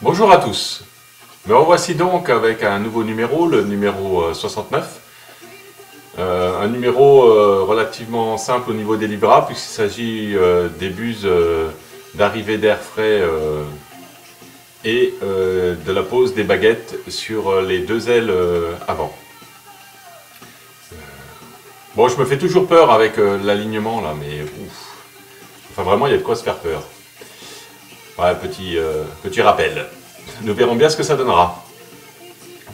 Bonjour à tous, me revoici donc avec un nouveau numéro, le numéro 69. Un numéro relativement simple au niveau des livrables puisqu'il s'agit des buses d'arrivée d'air frais et de la pose des baguettes sur les deux ailes avant. Bon, je me fais toujours peur avec l'alignement là, mais ouf. Enfin vraiment il y a de quoi se faire peur. Ouais, petit rappel. Nous verrons bien ce que ça donnera.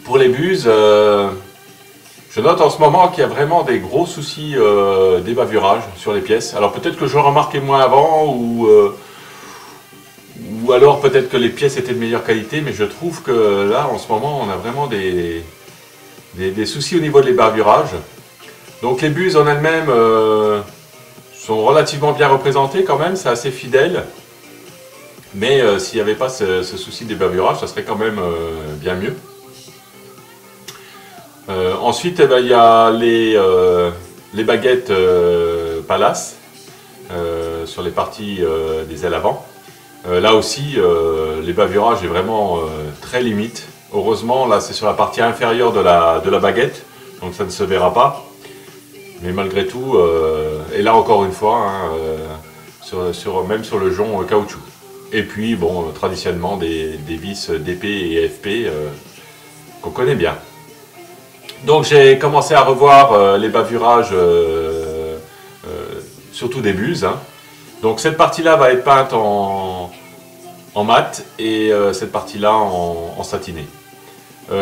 Pour les buses, je note en ce moment qu'il y a vraiment des gros soucis d'ébavurage sur les pièces. Alors peut-être que je remarquais moins avant ou alors peut-être que les pièces étaient de meilleure qualité, mais je trouve que là en ce moment on a vraiment des soucis au niveau de l'ébavurage. Donc les buses en elles-mêmes sont relativement bien représentées quand même, c'est assez fidèle. Mais s'il n'y avait pas ce souci d'ébavurage, ça serait quand même bien mieux. Ensuite, il y a les baguettes Palace sur les parties des ailes avant. Là aussi, l'ébavurage est vraiment très limite. Heureusement, là c'est sur la partie inférieure de la baguette, donc ça ne se verra pas. Mais malgré tout, et là encore une fois, hein, même sur le jonc caoutchouc. Et puis, bon, traditionnellement, des vis DP et FP qu'on connaît bien. Donc j'ai commencé à revoir les bavurages, surtout des buses. Hein. Donc cette partie-là va être peinte en mat et cette partie-là en satiné.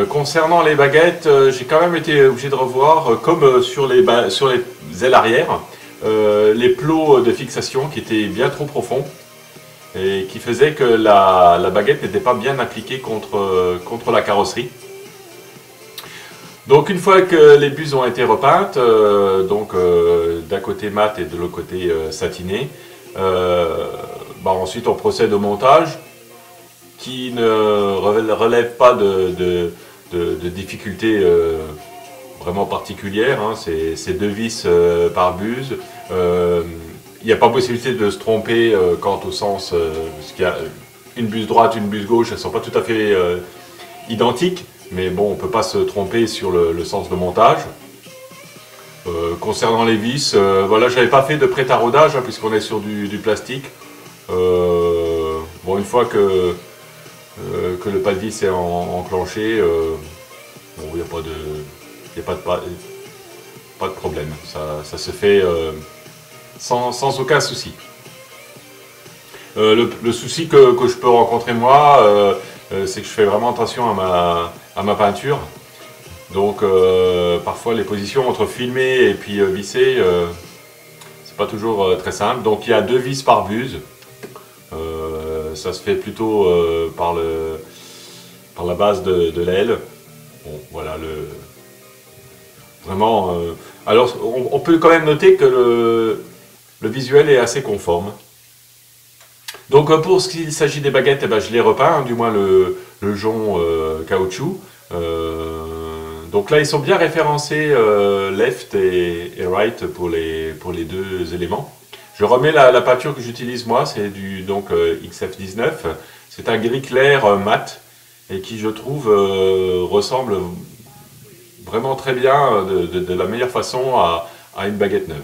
Concernant les baguettes, j'ai quand même été obligé de revoir, comme sur les ailes arrière, les plots de fixation qui étaient bien trop profonds et qui faisaient que la baguette n'était pas bien appliquée contre la carrosserie. Donc une fois que les buses ont été repeintes, d'un côté mat et de l'autre côté satiné, ensuite on procède au montage qui ne relève pas de difficultés vraiment particulières. Hein. C'est 2 vis par buse. Il n'y a pas possibilité de se tromper quant au sens, parce qu'il y a une buse droite, une buse gauche, elles ne sont pas tout à fait identiques. Mais bon, on ne peut pas se tromper sur le sens de montage. Concernant les vis, voilà, je n'avais pas fait de pré-taraudage hein, puisqu'on est sur du plastique. Bon, une fois que le pas de vis est enclenché, bon, il n'y a pas de problème. Ça se fait sans aucun souci. Le souci que je peux rencontrer moi, c'est que je fais vraiment attention à ma peinture. Donc parfois les positions entre filmer et puis visser, c'est pas toujours très simple. Donc il y a 2 vis par buse. Ça se fait plutôt par la base de l'aile. Bon, voilà vraiment. Alors on peut quand même noter que le visuel est assez conforme. Donc pour ce qui s'agit des baguettes, eh ben, je les repeins, hein, du moins le jonc caoutchouc. Donc là ils sont bien référencés left et right pour les deux éléments. Je remets la peinture que j'utilise moi, c'est du XF19. C'est un gris clair mat et qui je trouve ressemble vraiment très bien de la meilleure façon à une baguette neuve.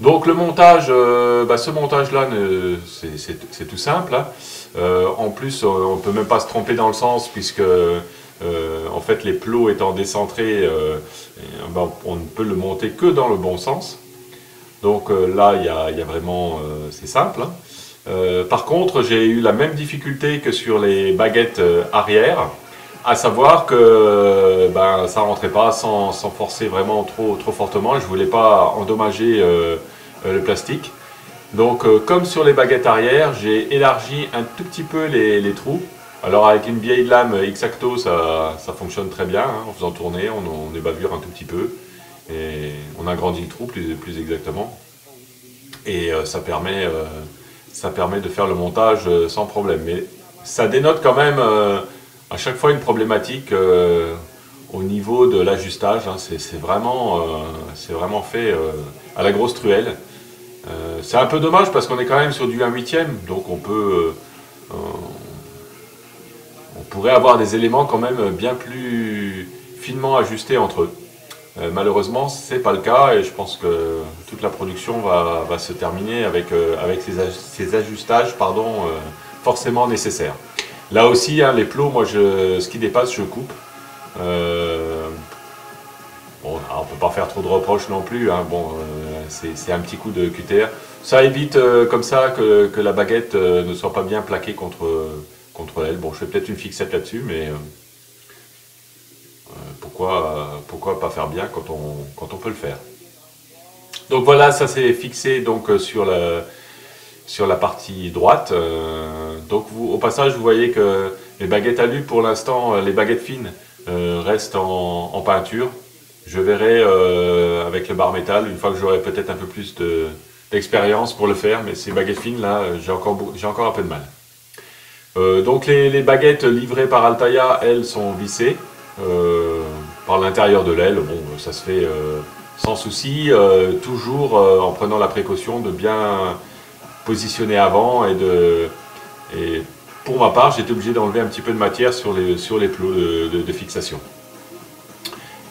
Donc le montage, ce montage-là, c'est tout simple. Hein. En plus, on ne peut même pas se tromper dans le sens puisque, en fait, les plots étant décentrés, on ne peut le monter que dans le bon sens. Donc là, il y a vraiment, c'est simple. Hein. Par contre, j'ai eu la même difficulté que sur les baguettes arrière, à savoir que ça rentrait pas sans forcer vraiment trop fortement. Et je voulais pas endommager le plastique. Donc comme sur les baguettes arrière, j'ai élargi un tout petit peu les trous. Alors avec une vieille lame X-Acto, ça fonctionne très bien. Hein. En faisant tourner, on ébavure un tout petit peu. Et on agrandit le trou plus exactement. Et ça permet de faire le montage sans problème. Mais ça dénote quand même à chaque fois une problématique au niveau de l'ajustage. Hein. C'est vraiment fait à la grosse truelle. C'est un peu dommage parce qu'on est quand même sur du 1/8, donc on peut pourrait avoir des éléments quand même bien plus finement ajustés entre eux. Malheureusement, c'est pas le cas et je pense que toute la production va se terminer avec ces ajustages forcément nécessaires. Là aussi, hein, les plots, moi, ce qui dépasse, je coupe. Bon, on peut pas faire trop de reproches non plus. Hein, bon, c'est un petit coup de QTR. Ça évite comme ça que la baguette ne soit pas bien plaquée contre elle. Bon, je fais peut-être une fixette là-dessus, mais pourquoi pas faire bien quand on peut le faire. Donc voilà, ça c'est fixé donc sur la partie droite. Donc au passage, vous voyez que les baguettes alu, pour l'instant, les baguettes fines restent en peinture. Je verrai avec le bar métal, une fois que j'aurai peut-être un peu plus d'expérience pour le faire, mais ces baguettes fines là, j'ai encore un peu de mal. Donc les baguettes livrées par Altaïa, elles sont vissées par l'intérieur de l'aile. Bon, ça se fait sans souci, toujours en prenant la précaution de bien positionner avant et pour ma part, j'étais obligé d'enlever un petit peu de matière sur les plots de fixation.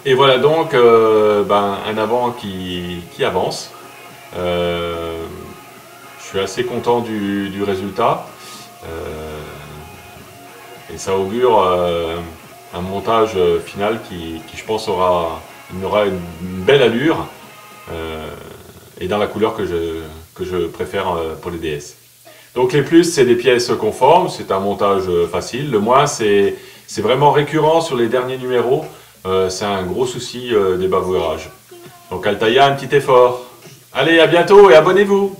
Et voilà donc un avant qui avance. Je suis assez content du résultat. Et ça augure un montage final qui je pense aura une belle allure et dans la couleur que je préfère pour les DS. Donc les plus, c'est des pièces conformes, c'est un montage facile. Le moins, c'est vraiment récurrent sur les derniers numéros. C'est un gros souci des bavouirages. Donc Altaïa, un petit effort. Allez, à bientôt et abonnez-vous!